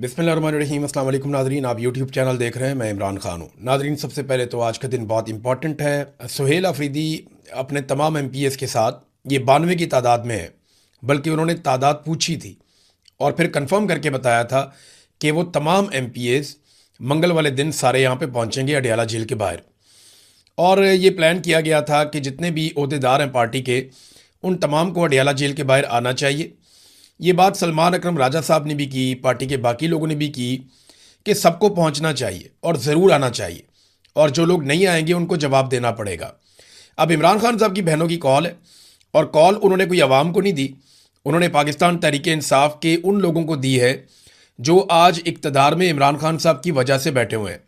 बिस्मिल्लाहिर्रहमानिर्रहीम। अस्सलाम वालेकुम नाज़रीन, आप यूट्यूब चैनल देख रहे हैं। मैं इमरान खान हूँ। नाज़रीन, सबसे पहले तो आज का दिन बहुत इंपॉर्टेंट है। सुहेल अफरीदी अपने तमाम MPs के साथ ये 92 की तादाद में है, बल्कि उन्होंने तादाद पूछी थी और फिर कंफर्म करके बताया था कि वो तमाम MPs मंगल वाले दिन सारे यहाँ पे पहुँचेंगे अडयाला जेल के बाहर। और ये प्लान किया गया था कि जितने भी ओहदेदार हैं पार्टी के, उन तमाम को अडयाला जेल के बाहर आना चाहिए। ये बात सलमान अकरम राजा साहब ने भी की, पार्टी के बाकी लोगों ने भी की कि सबको पहुंचना चाहिए और ज़रूर आना चाहिए, और जो लोग नहीं आएंगे उनको जवाब देना पड़ेगा। अब इमरान खान साहब की बहनों की कॉल है, और कॉल उन्होंने कोई आवाम को नहीं दी, उन्होंने पाकिस्तान तहरीक इंसाफ के उन लोगों को दी है जो आज इक़्तिदार में इमरान खान साहब की वजह से बैठे हुए हैं।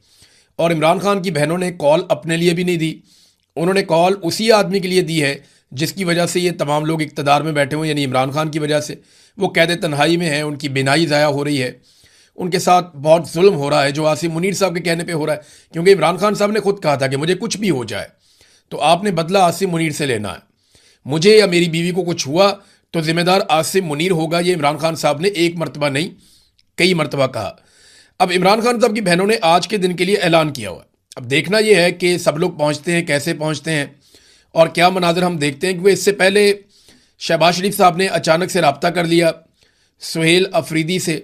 और इमरान खान की बहनों ने कॉल अपने लिए भी नहीं दी, उन्होंने कॉल उसी आदमी के लिए दी है जिसकी वजह से ये तमाम लोग इक़्तिदार में बैठे हुए, यानी इमरान खान की वजह से। वो कैद तन्हाई में हैं, उनकी बिनाई ज़ाया हो रही है, उनके साथ बहुत जुल्म हो रहा है जो आसिम मुनीर साहब के कहने पे हो रहा है। क्योंकि इमरान खान साहब ने खुद कहा था कि मुझे कुछ भी हो जाए तो आपने बदला आसिम मुनीर से लेना है, मुझे या मेरी बीवी को कुछ हुआ तो जिम्मेदार आसिम मुनीर होगा। ये इमरान खान साहब ने एक मरतबा नहीं, कई मरतबा कहा। अब इमरान खान साहब की बहनों ने आज के दिन के लिए ऐलान किया हुआ है। अब देखना यह है कि सब लोग पहुंचते हैं, कैसे पहुंचते हैं और क्या मनाजर हम देखते हैं। क्योंकि इससे पहले शहबाज शरीफ साहब ने अचानक से रब्ता कर लिया सुहेल अफरीदी से।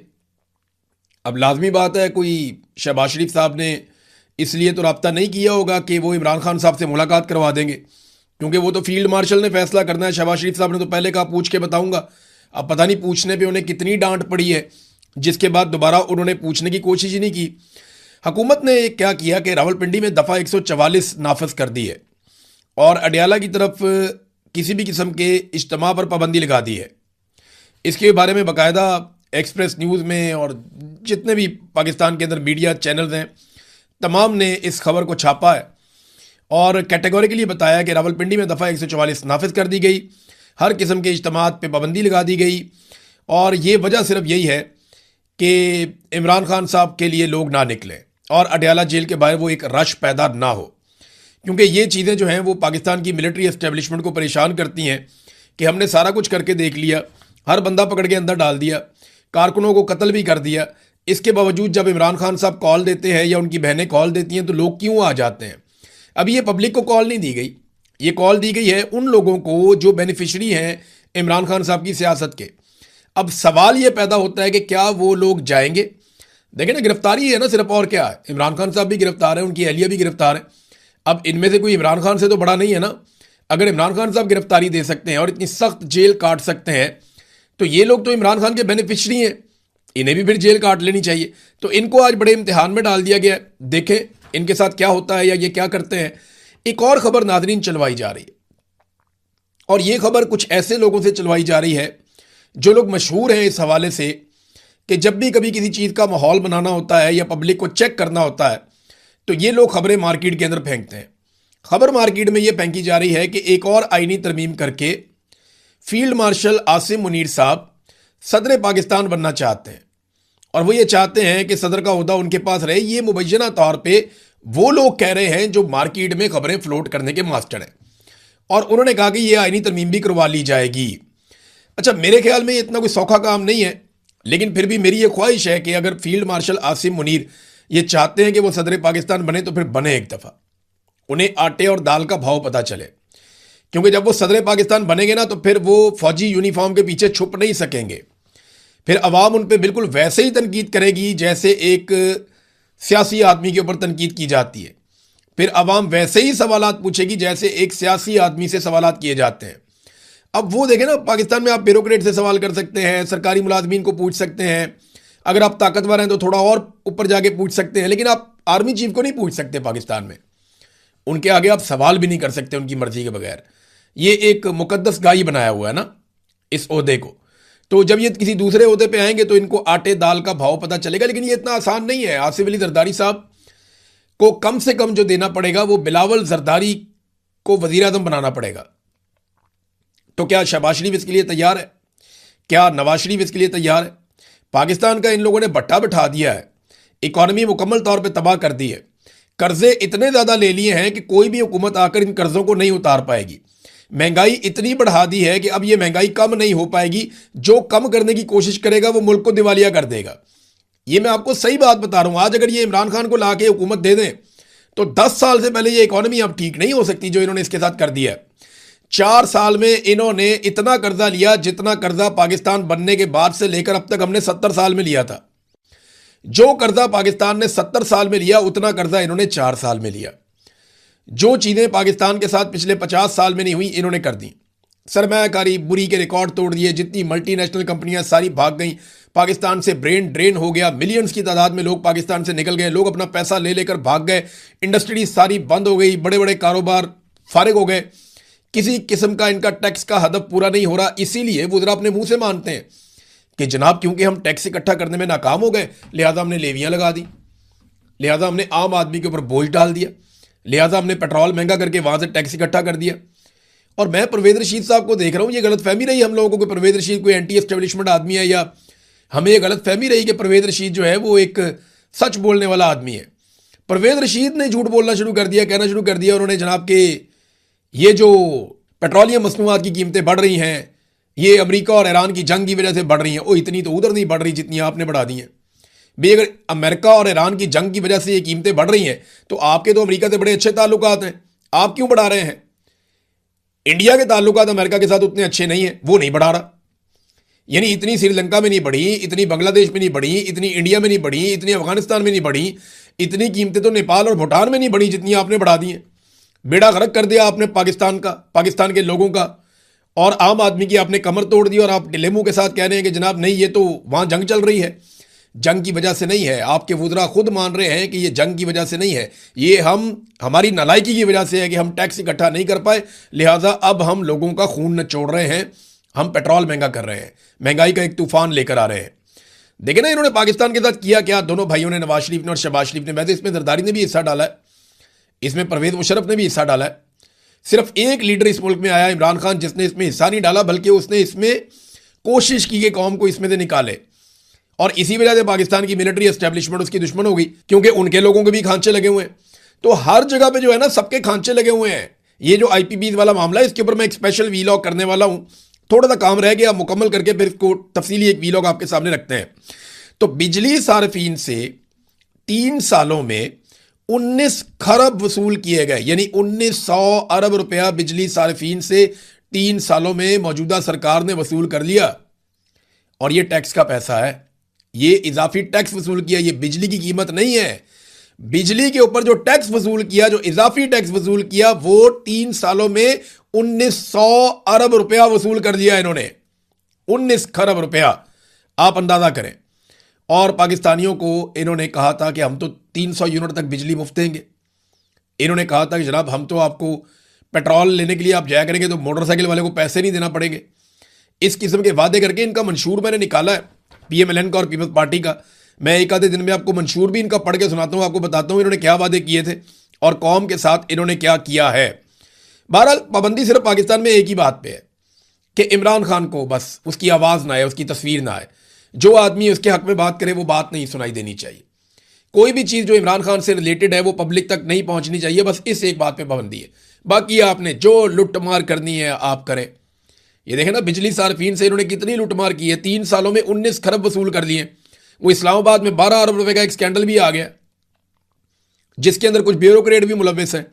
अब लाजमी बात है, कोई शहबाज शरीफ साहब ने इसलिए तो रब्ता नहीं किया होगा कि वो इमरान खान साहब से मुलाकात करवा देंगे, क्योंकि वो तो फील्ड मार्शल ने फैसला करना है। शहबाज शरीफ साहब ने तो पहले कहा पूछ के बताऊंगा। अब पता नहीं पूछने पे उन्हें कितनी डांट पड़ी है, जिसके बाद दोबारा उन्होंने पूछने की कोशिश ही नहीं की। हुकूमत ने क्या किया कि रावलपिंडी में दफ़ा 144 नाफज कर दी है और अडयाला की तरफ किसी भी किस्म के इज्तिमा पर पाबंदी लगा दी है। इसके बारे में बाकायदा एक्सप्रेस न्यूज़ में और जितने भी पाकिस्तान के अंदर मीडिया चैनल्स हैं, तमाम ने इस खबर को छापा है और कैटेगोरिकली बताया कि रावलपिंडी में दफ़ा 144 नाफिज कर दी गई, हर किस्म के इज्तिमात पे पाबंदी लगा दी गई। और ये वजह सिर्फ यही है कि इमरान खान साहब के लिए लोग ना निकलें और अडयाला जेल के बाहर वो एक रश पैदा ना हो, क्योंकि ये चीज़ें जो हैं वो पाकिस्तान की मिलिट्री एस्टेब्लिशमेंट को परेशान करती हैं कि हमने सारा कुछ करके देख लिया, हर बंदा पकड़ के अंदर डाल दिया, कारकुनों को कत्ल भी कर दिया। इसके बावजूद जब इमरान खान साहब कॉल देते हैं या उनकी बहनें कॉल देती हैं तो लोग क्यों आ जाते हैं। अभी ये पब्लिक को कॉल नहीं दी गई, ये कॉल दी गई है उन लोगों को जो बेनिफिशरी हैं इमरान खान साहब की सियासत के। अब सवाल ये पैदा होता है कि क्या वो लोग जाएंगे। देखें ना, गिरफ्तारी है ना सिर्फ, और क्या है। इमरान खान साहब भी गिरफ्तार है, उनकी अहलिया भी गिरफ्तार है। अब इनमें से कोई इमरान खान से तो बड़ा नहीं है ना। अगर इमरान खान साहब गिरफ्तारी दे सकते हैं और इतनी सख्त जेल काट सकते हैं तो ये लोग तो इमरान खान के बेनिफिशरी हैं, इन्हें भी फिर जेल काट लेनी चाहिए। तो इनको आज बड़े इम्तिहान में डाल दिया गया है। देखें इनके साथ क्या होता है या ये क्या करते हैं। एक और खबर नाजरीन चलवाई जा रही है, और ये खबर कुछ ऐसे लोगों से चलवाई जा रही है जो लोग मशहूर हैं इस हवाले से कि जब भी कभी किसी चीज़ का माहौल बनाना होता है या पब्लिक को चेक करना होता है तो ये लोग खबरें मार्केट के अंदर फेंकते हैं। खबर मार्केट में ये फेंकी जा रही है कि एक और आईनी तरमीम करके फील्ड मार्शल आसिम मुनीर साहब सदर पाकिस्तान बनना चाहते हैं, और वो ये चाहते हैं कि सदर का ओहदा उनके पास रहे। ये मुबैना तौर पे वो लोग कह रहे हैं जो मार्केट में खबरें फ्लोट करने के मास्टर हैं, और उन्होंने कहा कि ये आईनी तरमीम भी करवा ली जाएगी। अच्छा, मेरे ख्याल में ये इतना कोई सौखा काम नहीं है, लेकिन फिर भी मेरी ये ख्वाहिश है कि अगर फील्ड मार्शल आसिम मुनीर ये चाहते हैं कि वो सदर पाकिस्तान बने तो फिर बने एक दफ़ा, उन्हें आटे और दाल का भाव पता चले। क्योंकि जब वो सदर पाकिस्तान बनेंगे ना तो फिर वो फौजी यूनिफॉर्म के पीछे छुप नहीं सकेंगे। फिर अवाम उन पर बिल्कुल वैसे ही तनकीद करेगी जैसे एक सियासी आदमी के ऊपर तनकीद की जाती है। फिर अवाम वैसे ही सवालात पूछेगी जैसे एक सियासी आदमी से सवालात किए जाते हैं। अब वो देखें ना, पाकिस्तान में आप ब्यूरोक्रेट से सवाल कर सकते हैं, सरकारी मुलाजमीन को पूछ सकते हैं, अगर आप ताकतवर हैं तो थोड़ा और ऊपर जाके पूछ सकते हैं, लेकिन आप आर्मी चीफ को नहीं पूछ सकते पाकिस्तान में। उनके आगे आप सवाल भी नहीं कर सकते उनकी मर्जी के बगैर। ये एक मुकद्दस गाय बनाया हुआ है ना इस ओहदे को। तो जब ये किसी दूसरे ओहदे पे आएंगे तो इनको आटे दाल का भाव पता चलेगा। लेकिन ये इतना आसान नहीं है। आसिफ अली जरदारी साहब को कम से कम जो देना पड़ेगा वो बिलावल जरदारी को वजीर आजम बनाना पड़ेगा। तो क्या शहबाज शरीफ इसके लिए तैयार है? क्या नवाज शरीफ इसके लिए तैयार है? पाकिस्तान का इन लोगों ने भट्टा बिठा दिया है, इकॉनमी मुकम्मल तौर पे तबाह कर दी है, कर्जे इतने ज़्यादा ले लिए हैं कि कोई भी हुकूमत आकर इन कर्जों को नहीं उतार पाएगी। महंगाई इतनी बढ़ा दी है कि अब ये महंगाई कम नहीं हो पाएगी, जो कम करने की कोशिश करेगा वो मुल्क को दिवालिया कर देगा। ये मैं आपको सही बात बता रहा हूं। आज अगर ये इमरान खान को लाके हुकूमत दे दें तो 10 साल से पहले ये इकोनॉमी अब ठीक नहीं हो सकती जो इन्होंने इसके साथ कर दिया है। 4 साल में इन्होंने इतना कर्जा लिया जितना कर्जा पाकिस्तान बनने के बाद से लेकर अब तक हमने 70 साल में लिया था। जो कर्जा पाकिस्तान ने 70 साल में लिया उतना कर्जा इन्होंने 4 साल में लिया। जो चीजें पाकिस्तान के साथ पिछले 50 साल में नहीं हुई इन्होंने कर दी। सरमायाकारी बुरी के रिकॉर्ड तोड़ दिए, जितनी मल्टीनेशनल कंपनियां सारी भाग गई, पाकिस्तान से ब्रेन ड्रेन हो गया, मिलियंस की तादाद में लोग पाकिस्तान से निकल गए, लोग अपना पैसा ले लेकर भाग गए, इंडस्ट्री सारी बंद हो गई, बड़े बड़े कारोबार फारिग हो गए, किसी किस्म का इनका टैक्स का हदफ पूरा नहीं हो रहा। इसीलिए वुज़रा अपने मुंह से मानते हैं कि जनाब क्योंकि हम टैक्स इकट्ठा करने में नाकाम हो गए लिहाजा हमने लेवियां लगा दी, लिहाजा हमने आम आदमी के ऊपर बोझ डाल दिया, लिहाजा हमने पेट्रोल महंगा करके वहां से टैक्स इकट्ठा कर दिया। और मैं परवेज रशीद साहब को देख रहा हूं, ये गलत फहमी रही हम लोगों को कि परवेज रशीद कोई एंटी एस्टेब्लिशमेंट आदमी है, या हमें ये गलत फहमी रही कि परवेज रशीद जो है वो एक सच बोलने वाला आदमी है। परवेज रशीद ने झूठ बोलना शुरू कर दिया, कहना शुरू कर दिया उन्होंने जनाब के ये जो पेट्रोलियम मसनूआत की कीमतें बढ़ रही हैं ये अमेरिका और ईरान की जंग की वजह से बढ़ रही हैं। ओ इतनी तो उधर नहीं बढ़ रही जितनी आपने बढ़ा दी हैं भाई। अगर अमेरिका और ईरान की जंग की वजह से ये कीमतें बढ़ रही हैं तो आपके तो अमेरिका से बड़े अच्छे ताल्लुकात हैं, आप क्यों बढ़ा रहे हैं? इंडिया के ताल्लुकात अमेरिका के साथ उतने अच्छे नहीं है, वो नहीं बढ़ा रहा। यानी इतनी श्रीलंका में नहीं बढ़ी, इतनी बांग्लादेश में नहीं बढ़ी, इतनी इंडिया में नहीं बढ़ी, इतनी अफगानिस्तान में नहीं बढ़ी, इतनी कीमतें तो नेपाल और भूटान में नहीं बढ़ी जितनी आपने बढ़ा दी हैं। बेड़ा गर्क कर दिया आपने पाकिस्तान का, पाकिस्तान के लोगों का, और आम आदमी की आपने कमर तोड़ दी। और आप डिले मुंह के साथ कह रहे हैं कि जनाब नहीं ये तो वहां जंग चल रही है, जंग की वजह से नहीं है। आपके वुज़रा खुद मान रहे हैं कि ये जंग की वजह से नहीं है, ये हमारी नालायकी की वजह से है कि हम टैक्स इकट्ठा नहीं कर पाए, लिहाजा अब हम लोगों का खून नचोड़ रहे हैं, हम पेट्रोल महंगा कर रहे हैं, महंगाई का एक तूफान लेकर आ रहे हैं। देखे ना इन्होंने पाकिस्तान के साथ किया क्या, दोनों भाइयों ने, नवाज शरीफ ने और शहबाज शरीफ ने। वैसे इसमें जरदारी ने भी हिस्सा डाला है, इसमें परवेज मुशर्रफ ने भी हिस्सा डाला है। सिर्फ एक लीडर इस मुल्क में आया इमरान खान जिसने इसमें हिस्सा नहीं डाला, बल्कि उसने इसमें कोशिश की कि कौम को इसमें से निकाले। और इसी वजह से पाकिस्तान की मिलिट्री एस्टेब्लिशमेंट उसकी दुश्मन हो गई, क्योंकि उनके लोगों के भी खांचे लगे हुए हैं। तो हर जगह पे जो है ना सबके खांचे लगे हुए हैं। ये जो आईपीबीज वाला मामला है इसके ऊपर मैं एक स्पेशल वीलॉग करने वाला हूं, थोड़ा सा काम रह गया, मुकम्मल करके फिर इसको तफसीली एक वीलॉग आपके सामने रखते हैं। तो बिजली सार्फिन से 3 सालों में 19 खरब वसूल किए गए, यानी 1900 अरब रुपया बिजली सार्फिन से 3 सालों में मौजूदा सरकार ने वसूल कर लिया। और ये टैक्स का पैसा है, ये इजाफी टैक्स वसूल किया, ये बिजली की कीमत नहीं है। बिजली के ऊपर जो टैक्स वसूल किया, जो इजाफी टैक्स वसूल किया, वो 3 सालों में 1900 अरब रुपया वसूल कर लिया इन्होंने, 19 खरब रुपया, आप अंदाजा करें। और पाकिस्तानियों को इन्होंने कहा था कि हम तो 300 यूनिट तक बिजली मुफ्त देंगे। इन्होंने कहा था कि जनाब हम तो आपको पेट्रोल लेने के लिए आप जाया करेंगे तो मोटरसाइकिल वाले को पैसे नहीं देना पड़ेंगे। इस किस्म के वादे करके इनका मंशूर मैंने निकाला है, पीएमएलएन का और पीपल्स पार्टी का। मैं एक आधे दिन में आपको मंशूर भी इनका पढ़ के सुनाता हूं, आपको बताता हूं इन्होंने क्या वादे किए थे और कौम के साथ इन्होंने क्या किया है। बहरहाल पाबंदी सिर्फ पाकिस्तान में एक ही बात पे है कि इमरान खान को बस उसकी आवाज़ ना आए, उसकी तस्वीर ना आए, जो आदमी उसके हक में बात करे वो बात नहीं सुनाई देनी चाहिए। कोई भी चीज़ जो इमरान खान से रिलेटेड है वो पब्लिक तक नहीं पहुंचनी चाहिए, बस इस एक बात पे पाबंदी है। बाकी आपने जो लुटमार करनी है आप करें। ये देखें ना बिजली सार्फिन से इन्होंने कितनी लुटमार की है, 3 सालों में 19 खरब वसूल कर लिए। वो इस्लामाबाद में 12 अरब रुपए का एक स्कैंडल भी आ गया जिसके अंदर कुछ ब्यूरोक्रेट भी मुलविस हैं।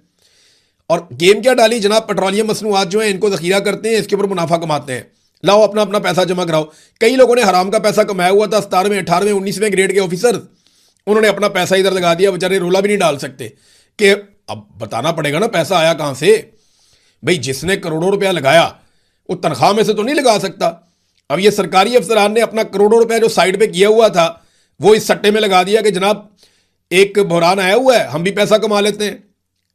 और गेम क्या डाली जनाब, पेट्रोलियम मसनूआत जो है इनको जखीरा करते हैं, इसके ऊपर मुनाफा कमाते हैं, लाओ अपना अपना पैसा जमा कराओ। कई लोगों ने हराम का पैसा कमाया हुआ था, 17वें 18वें 19वें ग्रेड के ऑफिसर, उन्होंने अपना पैसा इधर लगा दिया, बेचारे रोला भी नहीं डाल सकते कि अब बताना पड़ेगा ना पैसा आया कहां से। भाई जिसने करोड़ों रुपया लगाया वो तनख्वाह में से तो नहीं लगा सकता। अब ये सरकारी अफसरान ने अपना करोड़ों रुपया जो साइड पे किया हुआ था वो इस सट्टे में लगा दिया कि जनाब एक बहरान आया हुआ है, हम भी पैसा कमा लेते हैं।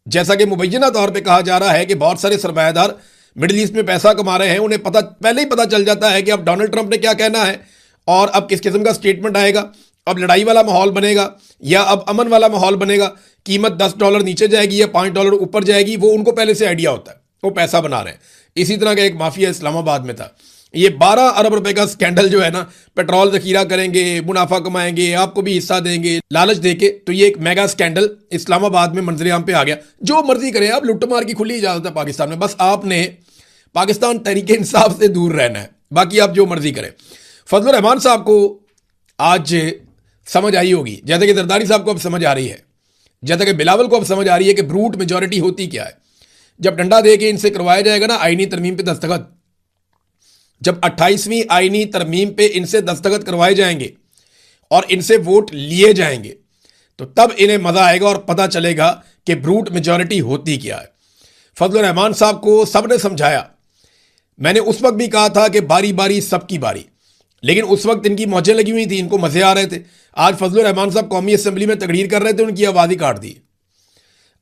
जैसा कि मुबैना तौर पे कहा जा रहा है कि बहुत सारे सरमायादार मिडिल ईस्ट में पैसा कमा रहे हैं, उन्हें पहले ही पता चल जाता है कि अब डोनाल्ड ट्रंप ने क्या कहना है और अब किस किस्म का स्टेटमेंट आएगा, अब लड़ाई वाला माहौल बनेगा या अब अमन वाला माहौल बनेगा, कीमत $10 नीचे जाएगी या $5 ऊपर जाएगी, वो उनको पहले से आइडिया होता है, वो पैसा बना रहे हैं। इसी तरह का एक माफिया इस्लामाबाद में था। ये 12 अरब रुपए का स्कैंडल जो है ना, पेट्रोल जखीरा करेंगे, मुनाफा कमाएंगे, आपको भी हिस्सा देंगे लालच देके, तो ये एक मेगा स्कैंडल इस्लामाबाद में मंजरेआम पे आ गया। जो मर्जी करें आप, लुटमार की खुली इजाजत है पाकिस्तान में, बस आपने पाकिस्तान तहरीके इंसाफ से दूर रहना है, बाकी आप जो मर्जी करें। फजलुर रहमान साहब को आज समझ आई होगी, जैसे कि जरदारी साहब को अब समझ आ रही है, जैसा कि बिलावल को अब समझ आ रही है कि ब्रूट मेजॉरिटी होती क्या है। जब डंडा दे के इनसे करवाया जाएगा ना आईनी तरमीम पे दस्तखत, जब 28वीं आईनी तरमीम पे इनसे दस्तखत करवाए जाएंगे और इनसे वोट लिए जाएंगे, तो तब इन्हें मजा आएगा और पता चलेगा कि ब्रूट मेजॉरिटी होती क्या है। फजलुर रहमान साहब को सबने समझाया। मैंने उस वक्त भी कहा था कि बारी बारी सबकी बारी, लेकिन उस वक्त इनकी मौजें लगी हुई थी, इनको मजे आ रहे थे। आज फजलुर रहमान साहब कौमी असेंबली में तकरीर कर रहे थे, उनकी आवाज ही काट दी।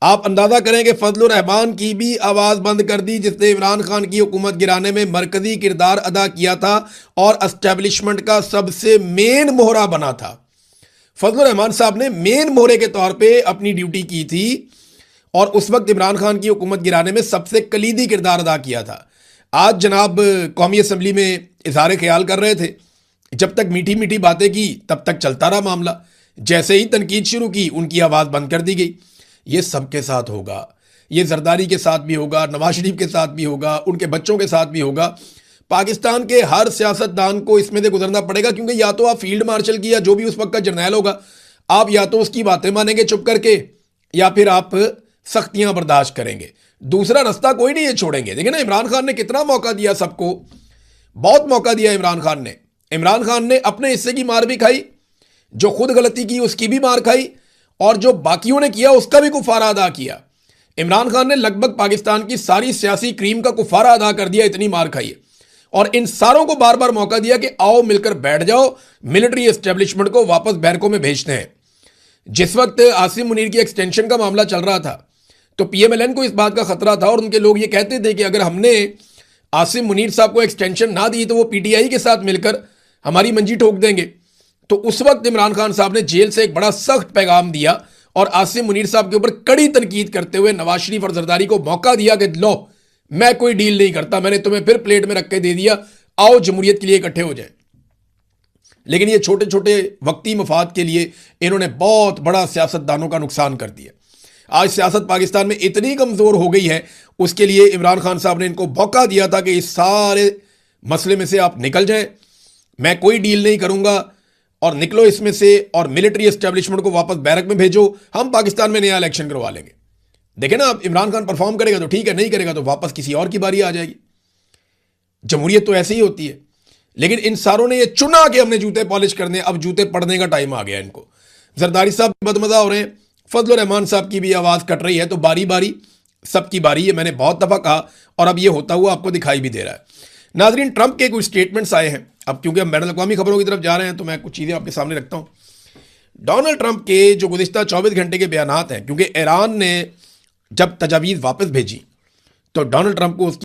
आप अंदाजा करें कि फजलुर रहमान की भी आवाज बंद कर दी, जिसने इमरान खान की हुकूमत गिराने में मरकजी किरदार अदा किया था और एस्टेब्लिशमेंट का सबसे मेन मोहरा बना था। फजलुर रहमान साहब ने मेन मोहरे के तौर पे अपनी ड्यूटी की थी और उस वक्त इमरान खान की हुकूमत गिराने में सबसे कलीदी किरदार अदा किया था। आज जनाब कौमी असेंबली में इजहार ख्याल कर रहे थे, जब तक मीठी मीठी बातें की तब तक चलता रहा मामला, जैसे ही तनकीद शुरू की उनकी आवाज बंद कर दी गई। ये सबके साथ होगा, ये जरदारी के साथ भी होगा, नवाज शरीफ के साथ भी होगा, उनके बच्चों के साथ भी होगा। पाकिस्तान के हर सियासतदान को इसमें से गुजरना पड़ेगा, क्योंकि या तो आप फील्ड मार्शल की या जो भी उस वक्त का जर्नैल होगा, आप या तो उसकी बातें मानेंगे चुप करके या फिर आप सख्तियां बर्दाश्त करेंगे। दूसरा रास्ता कोई नहीं ये छोड़ेंगे। देखिए ना, इमरान खान ने कितना मौका दिया सबको, बहुत मौका दिया इमरान खान ने। इमरान खान ने अपने हिस्से की मार भी खाई, जो खुद गलती की उसकी भी मार खाई, और जो बाकियों ने किया उसका भी कुफारा अदा किया। इमरान खान ने लगभग पाकिस्तान की सारी सियासी क्रीम का कुफारा अदा कर दिया, इतनी मार खाई है। और इन सारों को बार बार मौका दिया कि आओ मिलकर बैठ जाओ, मिलिट्री एस्टेब्लिशमेंट को वापस बैरकों में भेजते हैं। जिस वक्त आसिम मुनीर की एक्सटेंशन का मामला चल रहा था, तो पीएमएलएन को इस बात का खतरा था और उनके लोग ये कहते थे कि अगर हमने आसिम मुनीर साहब को एक्सटेंशन ना दी तो वो पीटीआई के साथ मिलकर हमारी मंजी ठोक देंगे। तो उस वक्त इमरान खान साहब ने जेल से एक बड़ा सख्त पैगाम दिया और आसिम मुनीर साहब के ऊपर कड़ी तनकीद करते हुए नवाज शरीफ और जरदारी को मौका दिया कि लो, मैं कोई डील नहीं करता, मैंने तुम्हें फिर प्लेट में रख के दे दिया, आओ जमहूरियत के लिए इकट्ठे हो जाए। लेकिन ये छोटे छोटे वक्ती मफाद के लिए इन्होंने बहुत बड़ा सियासतदानों का नुकसान कर दिया। आज सियासत पाकिस्तान में इतनी कमजोर हो गई है, उसके लिए इमरान खान साहब ने इनको मौका दिया था कि इस सारे मसले में से आप निकल जाएं, मैं कोई डील नहीं करूंगा और निकलो इसमें से और मिलिट्री एस्टेब्लिशमेंट को वापस बैरक में भेजो, हम पाकिस्तान में नया इलेक्शन करवा लेंगे। देखें ना, अब इमरान खान परफॉर्म करेगा तो ठीक है, नहीं करेगा तो वापस किसी और की बारी आ जाएगी। जमहूरियत तो ऐसे ही होती है। लेकिन इन सारों ने ये चुना कि हमने जूते पॉलिश करने, अब जूते पड़ने का टाइम आ गया इनको। जरदारी साहब बदमजा हो रहे हैं, फजलुर रहमान साहब की भी आवाज कट रही है, तो बारी बारी सबकी बारी है, मैंने बहुत दफा कहा और अब ये होता हुआ आपको दिखाई भी दे रहा है। नाजरीन, ट्रंप के कुछ स्टेटमेंट्स आए हैं। अब क्योंकि हम बैनुल अक़वामी खबरों की तरफ जा रहे हैं तो मैं कुछ चीज़ें आपके सामने रखता हूँ। डोनाल्ड ट्रंप के जो गुज़िश्ता 24 घंटे के बयानात हैं, क्योंकि ईरान ने जब तजावीज़ वापस भेजी तो डोनाल्ड ट्रंप को उसकी